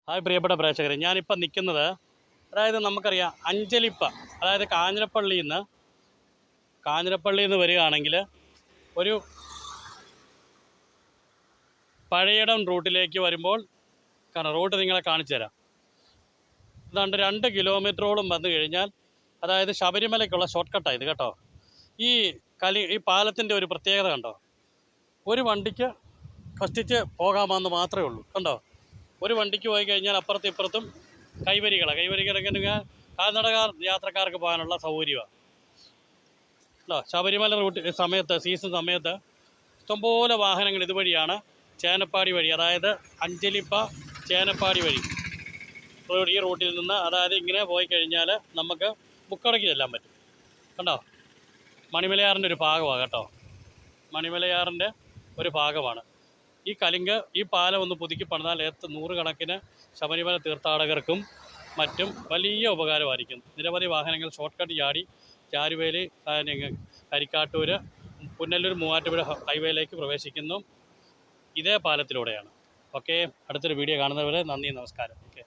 Hi പ്രിയപ്പെട്ട പ്രേക്ഷകരെ, ഞാനിപ്പോൾ നിൽക്കുന്നത് നമുക്കറിയാം അഞ്ചലിപ്പ, കാഞ്ഞിരപ്പള്ളിയിൽ നിന്ന് വരികയാണെങ്കിൽ ഒരു പഴയടം റൂട്ടിലേക്ക് വരുമ്പോൾ കാരണം റൂട്ട് നിങ്ങളെ കാണിച്ചു തരാം. ഇതാണ്ട് 2 കിലോമീറ്ററോളം വന്നു കഴിഞ്ഞാൽ ശബരിമലയ്ക്കുള്ള ഷോർട്ട് കട്ടാണ് ഇത് കേട്ടോ. ഈ പാലത്തിൻ്റെ ഒരു പ്രത്യേകത കണ്ടോ, ഒരു വണ്ടിക്ക് കഷ്ടിച്ച് പോകാമെന്ന് മാത്രമേ ഉള്ളൂ. കണ്ടോ, ഒരു വണ്ടിക്ക് പോയി കഴിഞ്ഞാൽ അപ്പുറത്തും ഇപ്പുറത്തും കൈവരികളൊക്കെ കാൽനടക്കാർ യാത്രക്കാർക്ക് പോകാനുള്ള സൗകര്യമാണ് കേട്ടോ. ശബരിമല സീസൺ സമയത്ത് ഇഷ്ടംപോലെ വാഹനങ്ങൾ ഇതുവഴിയാണ് ചേനപ്പാടി വഴി, അഞ്ചലിപ്പ ചേനപ്പാടി വഴി ഈ റൂട്ടിൽ നിന്ന് ഇങ്ങനെ പോയി കഴിഞ്ഞാൽ നമുക്ക് മുക്കടയ്ക്ക് ചെല്ലാൻ പറ്റും. കണ്ടോ, മണിമലയാറിൻ്റെ ഒരു ഭാഗമാണ് കേട്ടോ, മണിമലയാറിൻ്റെ ഒരു ഭാഗമാണ് ഈ പാലം ഒന്ന് പുതുക്കി പണിതാൽ നൂറുകണക്കിന് ശബരിമല തീർത്ഥാടകർക്കും മറ്റും വലിയ ഉപകാരമായിരിക്കും. നിരവധി വാഹനങ്ങൾ ഷോർട്ട് കട്ട് ചാടി ചാരുവേലി, കരിക്കാട്ടൂർ, പുനലൂർ, മൂവാറ്റുപുഴ ഹൈവേയിലേക്ക് പ്രവേശിക്കുന്നു ഇതേ പാലത്തിലൂടെയാണ്. ഓക്കെ, അടുത്തൊരു വീഡിയോ കാണുന്നവരെ നന്ദി, നമസ്കാരം. ഓക്കെ.